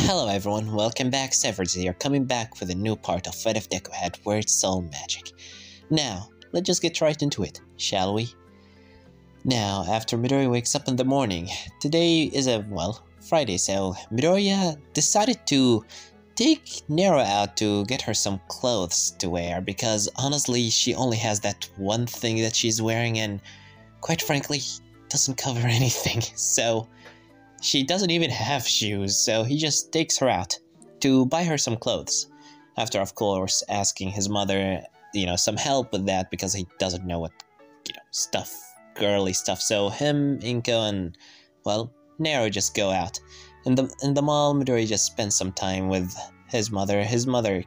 Hello everyone, welcome back. Severus here, coming back with a new part of Fate of Deku Head, Weird Soul Magic. Now, let's just get right into it, shall we? Now, after Midoriya wakes up in the morning, today is Friday, so Midoriya decided to take Nero out to get her some clothes to wear, because honestly, she only has that one thing that she's wearing and, quite frankly, doesn't cover anything, so she doesn't even have shoes, so he just takes her out to buy her some clothes. After, of course, asking his mother, some help with that because he doesn't know what, girly stuff. So him, Inko, and, Nero just go out. In the mall, Midori just spends some time with his mother. His mother,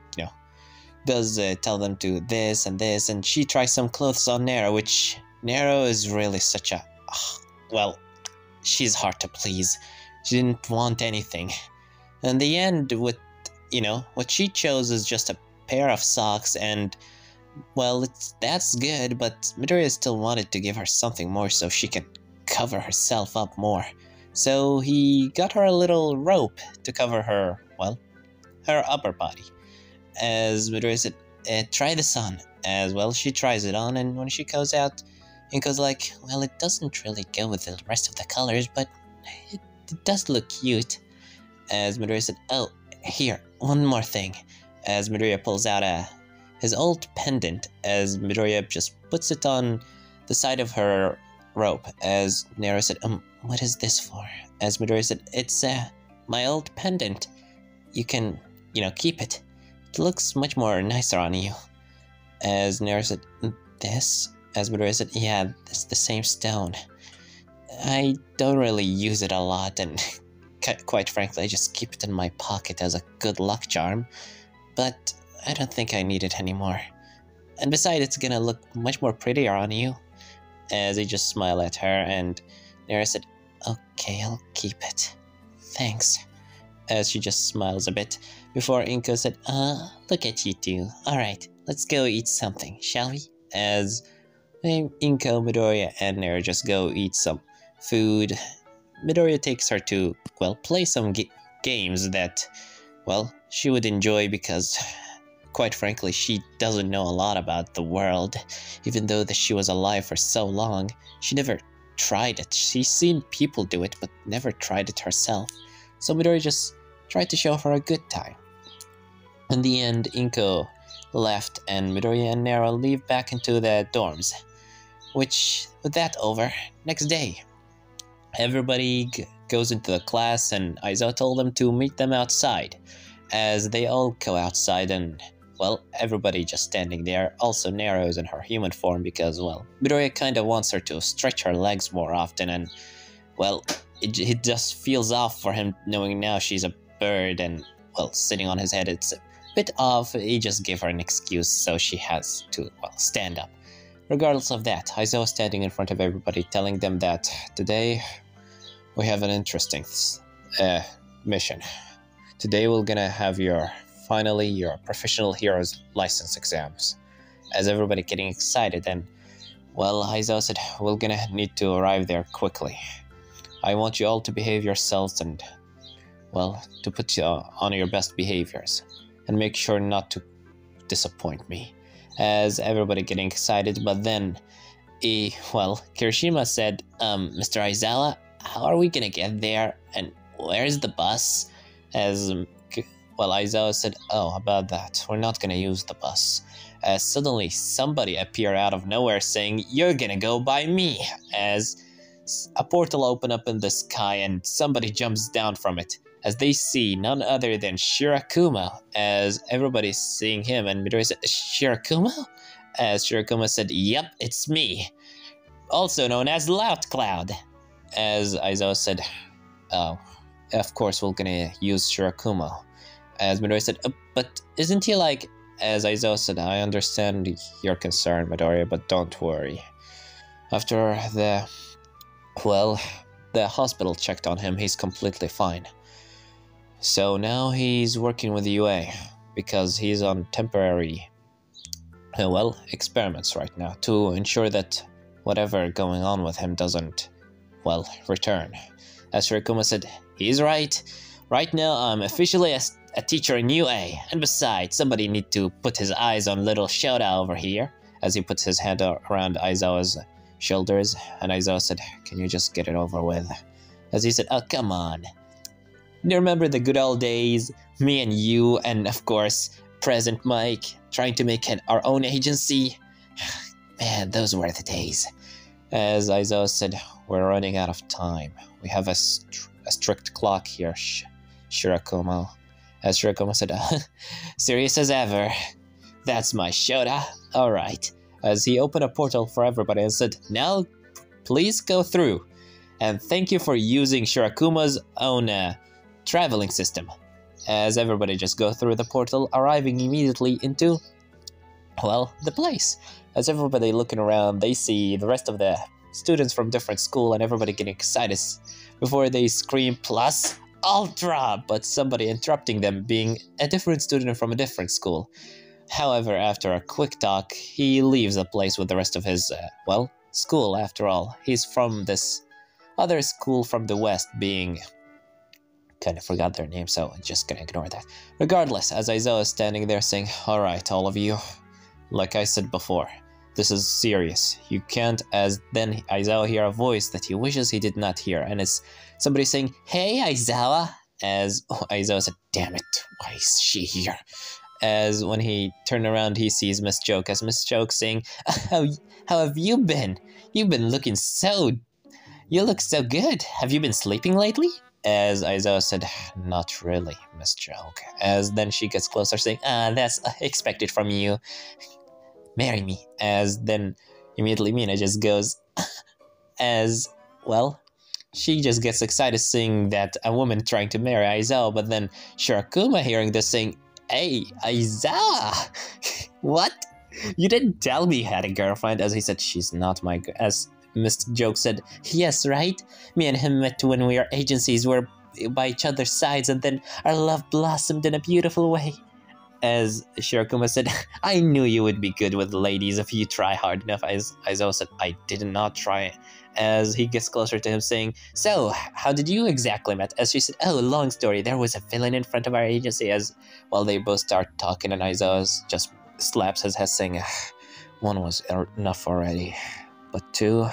does tell them to this, and she tries some clothes on Nero, which Nero is really such a, she's hard to please. She didn't want anything. In the end, what she chose is just a pair of socks, and, that's good, but Midoriya still wanted to give her something more so she could cover herself up more. So he got her a little rope to cover her, her upper body. As Midoriya said, try this on. As she tries it on, and when she goes out, Inko's like, it doesn't really go with the rest of the colors, but it does look cute. As Midoriya said, oh, here, one more thing. As Midoriya pulls out his old pendant, as Midoriya just puts it on the side of her rope. As Nero said, what is this for? As Midoriya said, it's my old pendant. You can, keep it. It looks much more nicer on you. As Nero said, this? As Midoriya said, yeah, it's the same stone. I don't really use it a lot, and quite frankly, I just keep it in my pocket as a good luck charm. But I don't think I need it anymore. And besides, it's gonna look much more prettier on you. As he just smiled at her, and Nero said, okay, I'll keep it. Thanks. As she just smiles a bit, before Inko said, look at you two. Alright, let's go eat something, shall we? As Inko, Midoriya, and Nero just go eat some food. Midoriya takes her to, play some games that, she would enjoy because, quite frankly, she doesn't know a lot about the world. Even though that she was alive for so long, she never tried it. She's seen people do it, but never tried it herself. So Midoriya just tried to show her a good time. In the end, Inko left, and Midoriya and Nero leave back into the dorms. Which, with that over, next day, everybody goes into the class, and Aizawa told them to meet them outside. As they all go outside, and, everybody just standing there. Also, Nero is in her human form because, Midoriya kinda wants her to stretch her legs more often, and, it just feels off for him knowing now she's a bird and, sitting on his head. It's a bit off. He just gave her an excuse, so she has to, stand up. Regardless of that, Aizawa was standing in front of everybody, telling them that today we have an interesting mission. Today we're gonna have your professional heroes license exams. As everybody getting excited, and Aizawa said, we're gonna need to arrive there quickly. I want you all to behave yourselves and, to put you on your best behaviors, and make sure not to disappoint me. As everybody getting excited, but then, Kirishima said, Mr. Aizawa, how are we gonna get there, and where's the bus? As, Aizawa said, oh, about that, we're not gonna use the bus. As suddenly, somebody appeared out of nowhere saying, you're gonna go by me, as a portal opened up in the sky, and somebody jumps down from it. As they see none other than Shirakuma, as everybody's seeing him, and Midoriya said, Shirakuma? As Shirakuma said, yep, it's me. Also known as Loud Cloud. As Aizawa said, oh, of course we're gonna use Shirakuma. As Midoriya said, but isn't he like... As Aizawa said, I understand your concern, Midoriya, but don't worry. After the hospital checked on him, he's completely fine. So now he's working with the UA, because he's on temporary, experiments right now, to ensure that whatever going on with him doesn't, return. As Shirikuma said, he's right. Right now, I'm officially a teacher in UA, and besides, somebody need to put his eyes on little Shoda over here, as he puts his hand around Aizawa's shoulders, and Aizawa said, can you just get it over with? As he said, oh, come on. You remember the good old days? Me and you, and of course, present Mike, trying to make our own agency? Man, those were the days. As Aizawa said, we're running out of time. We have a strict clock here, Shirakumo. As Shirakumo said, serious as ever. That's my Shoda. Alright. As he opened a portal for everybody and said, now, please go through. And thank you for using Shirakumo's own traveling system. As everybody just go through the portal, arriving immediately into, well, the place. As everybody looking around, they see the rest of the students from different school and everybody getting excited before they scream plus ultra, but somebody interrupting them being a different student from a different school. However, after a quick talk, he leaves the place with the rest of his, well, school after all. He's from this other school from the west being... kind of forgot their name, so I'm just gonna ignore that. Regardless, as Aizawa is standing there saying, alright, all of you, like I said before, this is serious. You can't, as then Aizawa hear a voice that he wishes he did not hear, and it's somebody saying, hey Aizawa, as Aizawa said, damn it, why is she here? As when he turned around, he sees Miss Joke, as Miss Joke saying, how have you been? You've been looking so... you look so good. Have you been sleeping lately? As Aizawa said, not really, Miss Joke. As then she gets closer saying, that's expected from you. Marry me. As then immediately Mina just goes, as, well, she just gets excited seeing that a woman trying to marry Aizawa, but then Shirakuma hearing this saying, hey, Aizawa! What? You didn't tell me you had a girlfriend, as he said, she's not my girl, as Miss Joke said, yes, right? Me and him met when we were agencies, were by each other's sides, and then our love blossomed in a beautiful way. As Shirakuma said, I knew you would be good with ladies if you try hard enough. As Aizawa said, I did not try. As he gets closer to him saying, so, how did you exactly met? As she said, oh, long story, there was a villain in front of our agency. As, well, they both start talking, and Aizawa just slaps his head saying, one was enough already. But two,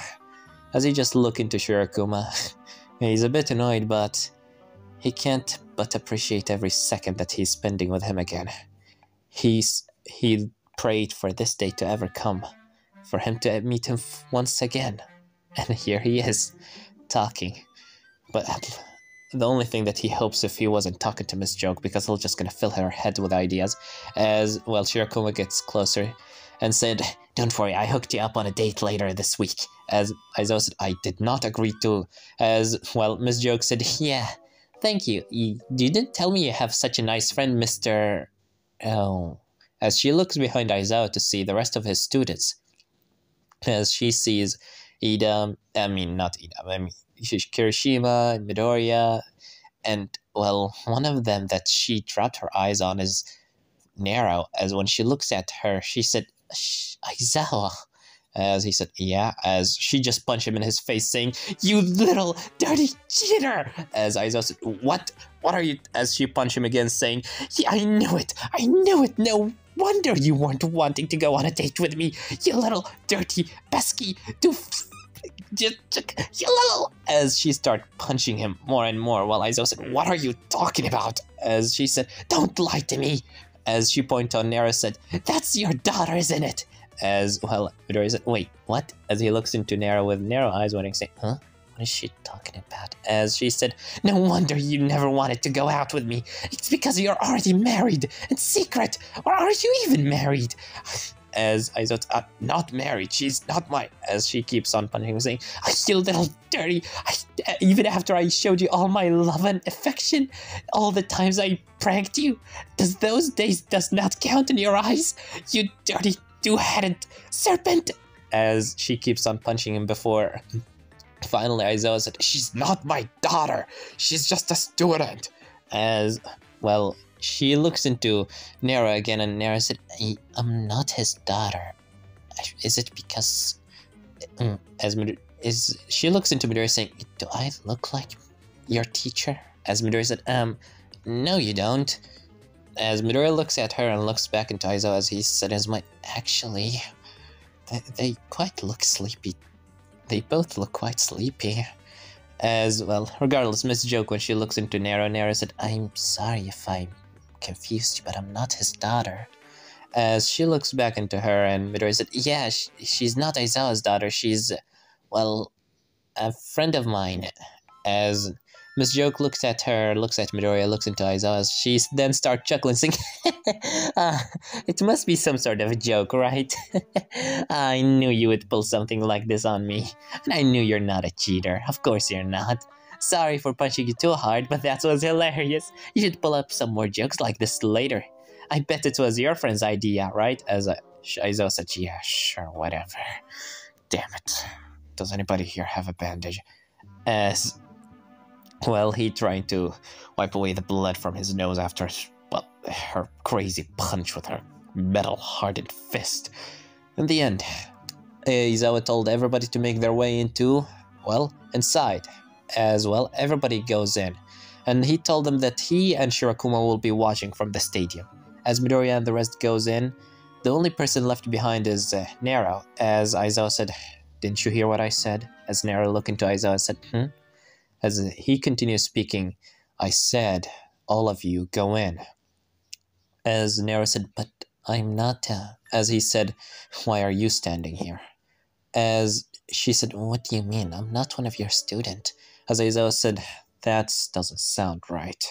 as he just look into Shirakuma, he's a bit annoyed, but he can't but appreciate every second that he's spending with him again. He prayed for this day to ever come, for him to meet him once again. And here he is, talking. But the only thing that he hopes if he wasn't talking to Miss Joke, because he's just gonna fill her head with ideas. As, well, Shirakuma gets closer and said, don't worry, I hooked you up on a date later this week. As Aizawa said, I did not agree to. As, well, Miss Joke said, yeah, thank you. You didn't tell me you have such a nice friend, Mr. Oh. As she looks behind Aizawa to see the rest of his students. As she sees Kirishima, and Midoriya, and, well, one of them that she dropped her eyes on is Nero. As when she looks at her, she said, Aizawa. As he said, yeah, as she just punched him in his face saying, you little dirty cheater. As Aizawa said, what are you, as she punched him again saying, yeah, I knew it, no wonder you weren't wanting to go on a date with me, you little dirty, pesky, you little, as she started punching him more and more, while Aizawa said, what are you talking about? As she said, don't lie to me. As she pointed on Nero said, that's your daughter, isn't it? As, well, Midoriya said, wait, what? As he looks into Nero with narrow eyes, wondering, saying, huh? What is she talking about? As she said, no wonder you never wanted to go out with me. It's because you're already married, in secret. Or are you even married? As I thought, not married, she's not my... As she keeps on punching him, saying, you little dirty... even after I showed you all my love and affection, all the times I pranked you, does those days does not count in your eyes? You dirty two-headed serpent! As she keeps on punching him before... Finally, Aizawa said, she's not my daughter. She's just a student. As, well, she looks into Nero again, and Nero said, I'm not his daughter. Is it because... she looks into Midoriya saying, do I look like your teacher? As Midori said, no you don't. As Midori looks at her and looks back into Aizawa as he said in his mind, actually, they quite look sleepy. They both look quite sleepy. As well, regardless, Miss Joke, when she looks into Nero said, I'm sorry if I confused you, but I'm not his daughter. As she looks back into her and Midori said, yeah, she's not Aizawa's daughter, she's, well, a friend of mine. As Miss Joke looks at her, looks at Midori, looks into Aizawa, she then starts chuckling, saying, it must be some sort of a joke, right? I knew you would pull something like this on me, and I knew you're not a cheater. Of course you're not. Sorry for punching you too hard, but that was hilarious. You should pull up some more jokes like this later. I bet it was your friend's idea, right? As Aizawa said, yeah, sure, whatever. Damn it. Does anybody here have a bandage? As, well, he tried to wipe away the blood from his nose after, well, her crazy punch with her metal-hardened fist. In the end, Aizawa told everybody to make their way into, well, inside. As well, everybody goes in. And he told them that he and Shirakuma will be watching from the stadium. As Midoriya and the rest goes in, the only person left behind is Nero. As Aizawa said, didn't you hear what I said? As Nero looked into Aizawa and said, As he continues speaking, I said, all of you go in. As Nero said, but I'm not, as he said, why are you standing here? As she said, what do you mean? I'm not one of your students. As Aizawa said, that doesn't sound right.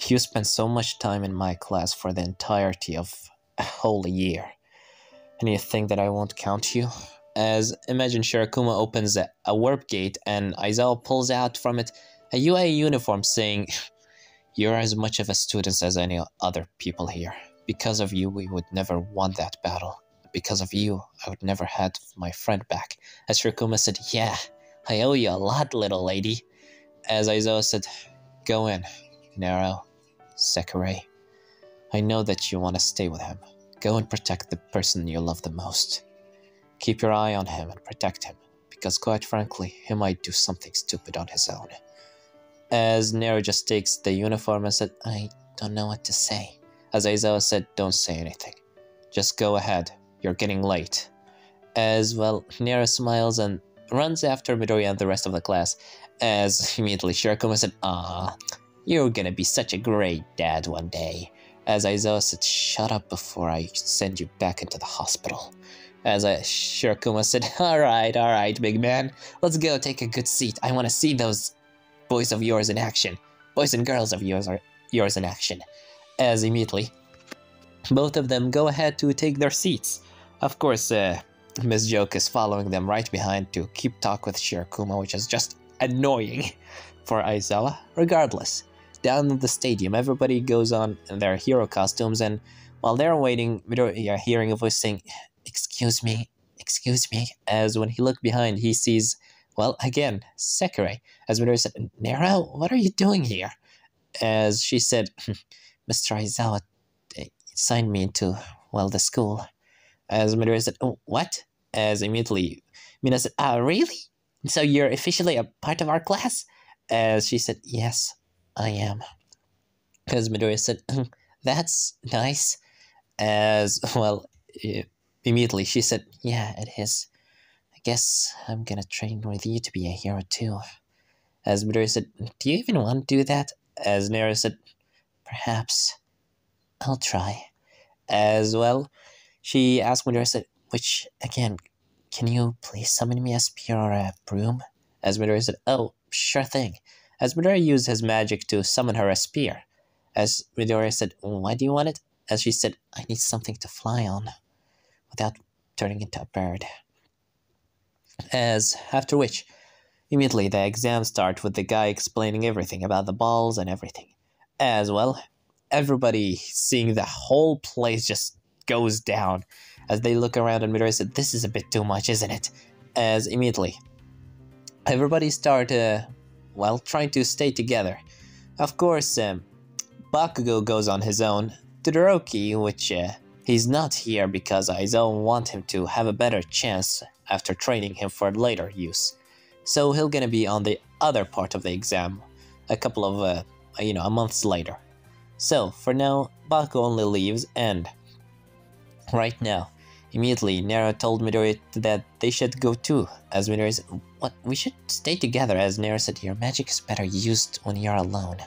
You spent so much time in my class for the entirety of a whole year. And you think that I won't count you? As imagine Shirakuma opens a warp gate and Aizawa pulls out from it a UA uniform saying, you're as much of a student as any other people here. Because of you, we would never won that battle. Because of you, I would never had my friend back. As Shirakuma said, yeah, I owe you a lot, little lady. As Aizawa said, go in, Nero, Sakurai. I know that you want to stay with him. Go and protect the person you love the most. Keep your eye on him and protect him, because quite frankly, he might do something stupid on his own. As Nero just takes the uniform and said, I don't know what to say. As Aizawa said, don't say anything. Just go ahead, you're getting late. As well, Nero smiles and runs after Midoriya and the rest of the class. As immediately Shirakuma said, you're gonna be such a great dad one day. As Aizawa said, shut up before I send you back into the hospital. As Shirakuma said, alright, big man. Let's go take a good seat. I want to see those boys of yours in action. Boys and girls of yours in action. As immediately, both of them go ahead to take their seats. Of course, Miss Joke is following them right behind to keep talk with Shirakuma, which is just annoying for Aizawa. Regardless, down in the stadium, everybody goes on in their hero costumes, and while they're waiting, Midoriya hearing a voice saying, excuse me, as when he looked behind, he sees, well, again, Sakurai. As Midoriya said, Nero, what are you doing here? As she said, Mr. Aizawa signed me into, well, the school. As Midoriya said, oh, what? As immediately, Mina said, really? So you're officially a part of our class? As she said, yes, I am. As Midoriya said, that's nice. As, well, immediately she said, yeah, it is. I guess I'm gonna train with you to be a hero too. As Midoriya said, do you even want to do that? As Nero said, perhaps. I'll try. As well, she asked Midoriya, said, which, again, can you please summon me a spear or a broom? As Midoriya said, oh, sure thing. As Midoriya used his magic to summon her a spear. As Midoriya said, why do you want it? As she said, I need something to fly on without turning into a bird. As after which, immediately the exams start with the guy explaining everything about the balls and everything. As well, everybody seeing the whole place just goes down as they look around, and Midoriya said, this is a bit too much, isn't it? As immediately, everybody start, well, trying to stay together. Of course, Bakugo goes on his own. Todoroki, which he's not here because Aizawa want him to have a better chance after training him for later use. So he'll gonna be on the other part of the exam. a couple of, months later. So, for now, Baku only leaves, and right now, immediately, Nero told Midori that they should go too, as Midori said, "What? We should stay together," as Nero said, "Your magic is better used when you're alone.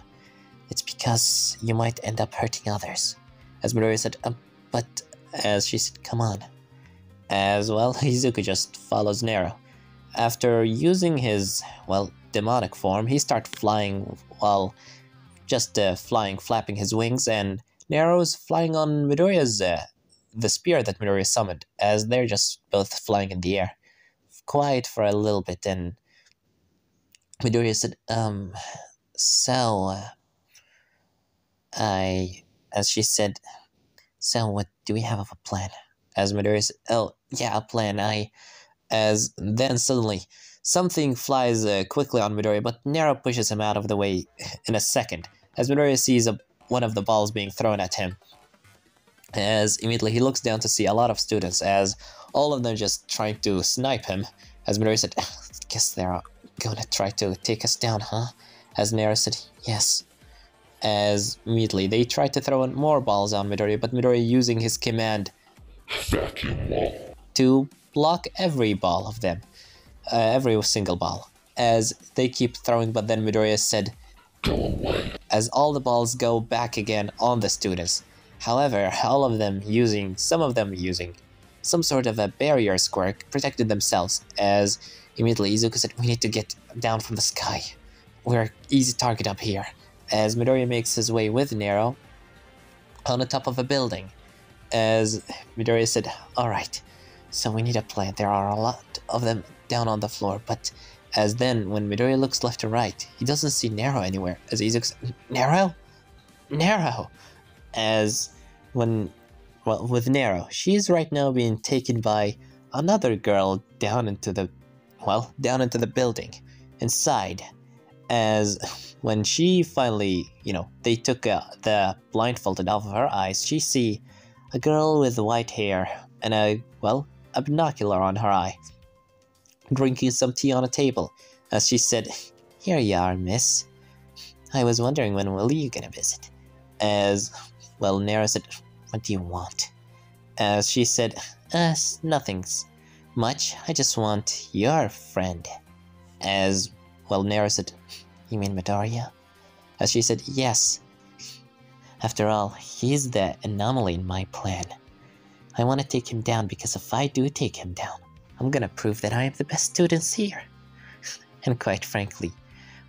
It's because you might end up hurting others." As Midori said, but," as she said, "come on." As well, Izuku just follows Nero. After using his, demonic form, he starts flying, flapping his wings, and Nero's flying on Midoriya's, the spear that Midoriya summoned, as they're just both flying in the air. Quiet for a little bit, and Midoriya said, so, as she said, "So what do we have of a plan?" As Midoriya said, "Oh, yeah, a plan, as then suddenly, something flies quickly on Midoriya, but Nero pushes him out of the way in a second, as Midoriya sees one of the balls being thrown at him. As immediately he looks down to see a lot of students, as all of them just trying to snipe him. As Midoriya said, "Guess they're gonna try to take us down, huh?" As Nero said, "Yes." As immediately they try to throw in more balls on Midoriya, but Midoriya using his command to block every ball of them, every single ball, as they keep throwing, but then Midoriya said, "Go away," as all the balls go back again on the students. However, some of them using some sort of a barrier square, protected themselves, as immediately Izuku said, "We need to get down from the sky. We're easy target up here." As Midoriya makes his way with Nero on the top of a building, as Midoriya said, "Alright, so we need a plan. There are a lot of them down on the floor," but as then, when Midoriya looks left to right, he doesn't see Nero anywhere, as Izuku said, "Nero? Nero!" As with Nero, she's right now being taken by another girl down into the building, inside, as when she finally, they took the blindfolded off of her eyes, she see a girl with white hair and a binocular on her eye, drinking some tea on a table, as she said, "Here you are, miss. I was wondering when will you gonna visit?" As, Nero said, "What do you want?" As she said, "Nothing's much, I just want your friend." As, Nero said, "You mean Midoriya?" As she said, "Yes. After all, he's the anomaly in my plan. I want to take him down because if I do take him down, I'm gonna prove that I am the best students here. And quite frankly,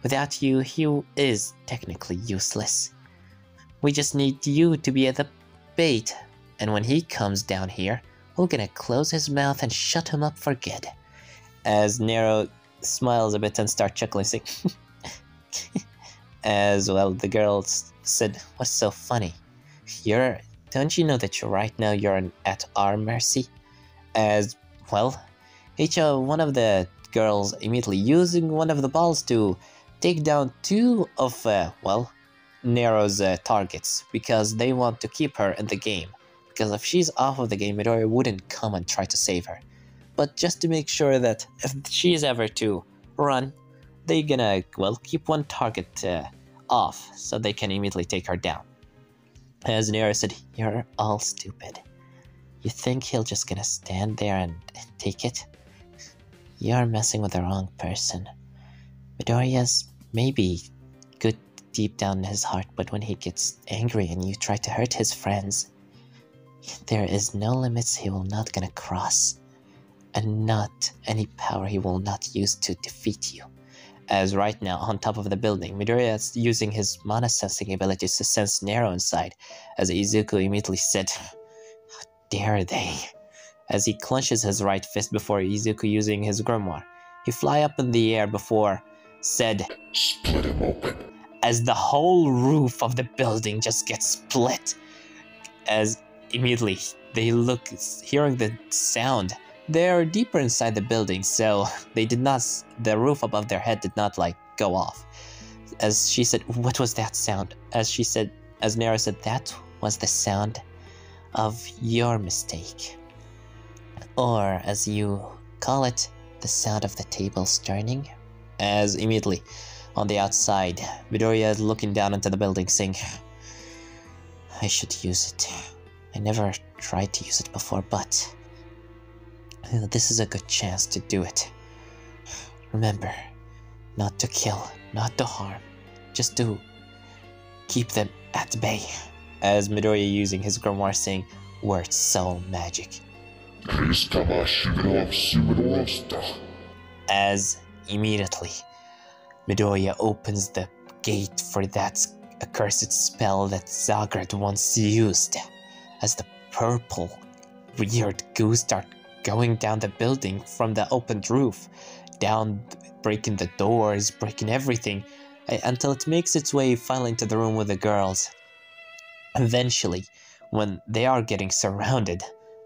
without you, he is technically useless. We just need you to be at the bait, and when he comes down here, we're gonna close his mouth and shut him up for good." As Nero smiles a bit and starts chuckling, saying, as the girl said, "What's so funny? Don't you know that right now you're at our mercy?" As, each one of the girls immediately using one of the balls to take down two of, Nero's targets, because they want to keep her in the game. Because if she's off of the game, Midoriya wouldn't come and try to save her. But just to make sure that if she's ever to run, they gonna, keep one target off, so they can immediately take her down. As Nero said, "You're all stupid. You think he'll just gonna stand there and take it? You're messing with the wrong person. Midoriya's maybe good deep down in his heart, but when he gets angry and you try to hurt his friends, there is no limits he will not gonna cross, and not any power he will not use to defeat you." As right now, on top of the building, Midoriya is using his mana sensing abilities to sense Nero inside, as Izuku immediately said, "How dare they?" As he clenches his right fist before Izuku using his grimoire. He fly up in the air before said, "Split him open." As the whole roof of the building just gets split. As immediately they look, hearing the sound. They're deeper inside the building, so the roof above their head did not go off. As she said, "What was that sound?" As Nero said, "That was the sound of your mistake. Or, as you call it, the sound of the tables turning." As immediately, On the outside, Midoriya is looking down into the building saying, I should use it. I never tried to use it before, but this is a good chance to do it. Remember, not to kill, not to harm, just to keep them at bay. As Midoriya using his grimoire saying, Word Soul Magic. As immediately, Midoriya opens the gate for that accursed spell that Zagrat once used. As the purple, weird goo start going down the building from the opened roof, down, breaking the doors, breaking everything, until it makes its way finally into the room with the girls. Eventually, when they are getting surrounded,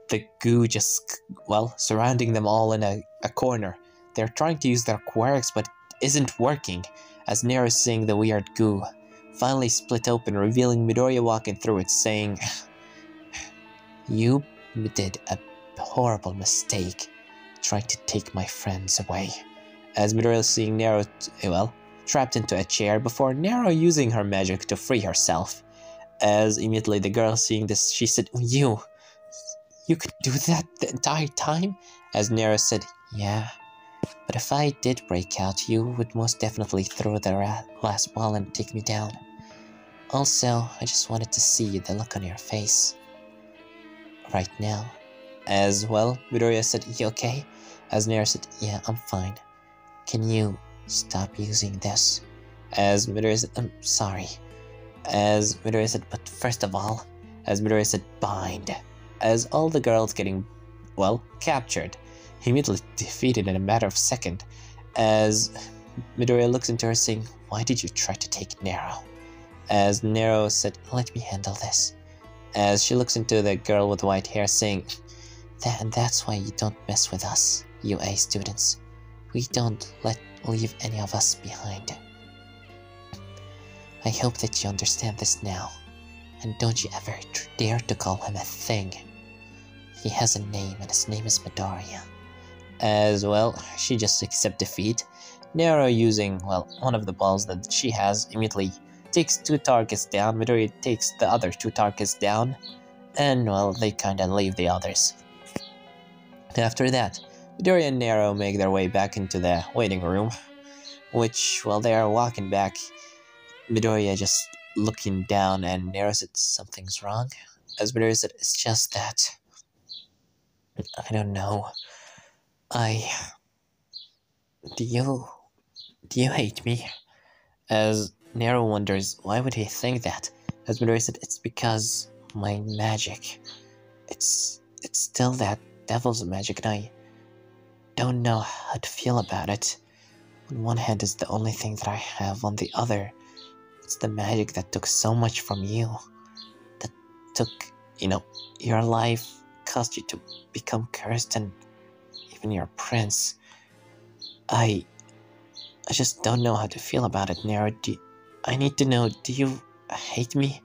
the goo just, surrounding them all in a corner. They're trying to use their quirks, but it isn't working, as Nero is seeing the weird goo finally split open, revealing Midoriya walking through it, saying, You did a horrible mistake trying to take my friends away. As Midoriya is seeing Nero, trapped into a chair before Nero using her magic to free herself. As immediately the girl seeing this, she said, You could do that the entire time? As Nero said, Yeah, but if I did break out, you would most definitely throw the glass wall and take me down. Also, I just wanted to see the look on your face right now. As Midoriya said, You okay? As Nero said, Yeah, I'm fine. Can you stop using this? As Midoriya said, I'm sorry. As Midoriya said, but first of all, as Midoriya said, bind. As all the girls getting, captured, immediately defeated in a matter of seconds. As Midoriya looks into her saying, Why did you try to take Nero? As Nero said, Let me handle this. As she looks into the girl with white hair saying, That's why you don't mess with us, you A students. We don't leave any of us behind. I hope that you understand this now, and don't you ever dare to call him a thing. He has a name, and his name is Midoriya. As she just accepts defeat. Nero using, one of the balls that she has, immediately takes 2 targets down. Midoriya takes the other 2 targets down, and, they kinda leave the others. After that, Midoriya and Nero make their way back into the waiting room, which, while they are walking back, Midoriya just looking down, and Nero said, Something's wrong? As Midoriya said, It's just that I don't know. Do you hate me? As Nero wonders, why would he think that? As Midoriya said, It's because my magic. It's still that devil's magic, and I don't know how to feel about it. On one hand, it's the only thing that I have. On the other, it's the magic that took so much from you. That took, your life, caused you to become cursed, and even your prince. I just don't know how to feel about it, Nero. I need to know, do you hate me?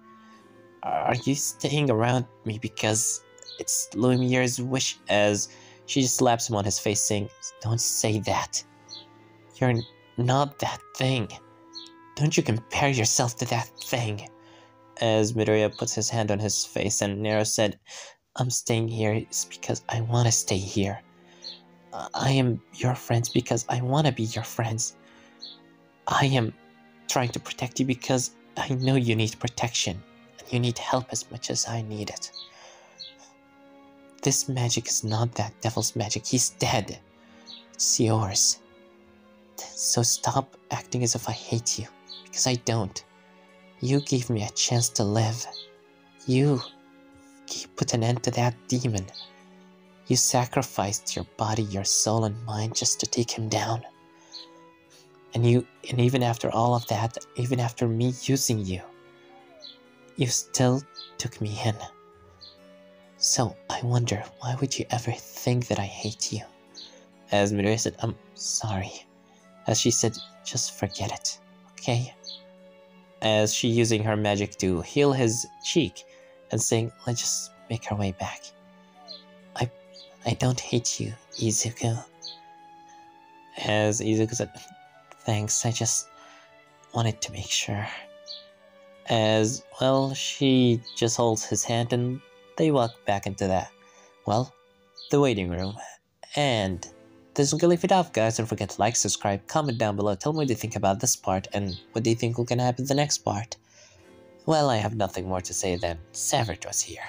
Are you staying around me because it's Lumiere's wish? As she just slaps him on his face saying, Don't say that. You're not that thing. Don't you compare yourself to that thing. As Midoriya puts his hand on his face, and Nero said, I'm staying here because I want to stay here. I am your friends because I want to be your friends. I am trying to protect you because I know you need protection, and you need help as much as I need it. This magic is not that devil's magic. He's dead. It's yours. So stop acting as if I hate you, because I don't. You gave me a chance to live. You put an end to that demon. You sacrificed your body, your soul, and mind just to take him down. And even after all of that, even after me using you, you still took me in. So I wonder, why would you ever think that I hate you? As Midoriya said, I'm sorry. As she said, just forget it, okay? As she using her magic to heal his cheek and saying, let's just make our way back. I don't hate you, Izuku. As Izuku said, thanks, wanted to make sure. As, well, she just holds his hand and they walk back into the waiting room. And this is gonna leave it off, guys. Don't forget to like, subscribe, comment down below, tell me what you think about this part, and what do you think will gonna happen in the next part. Well, I have nothing more to say than Savage was here.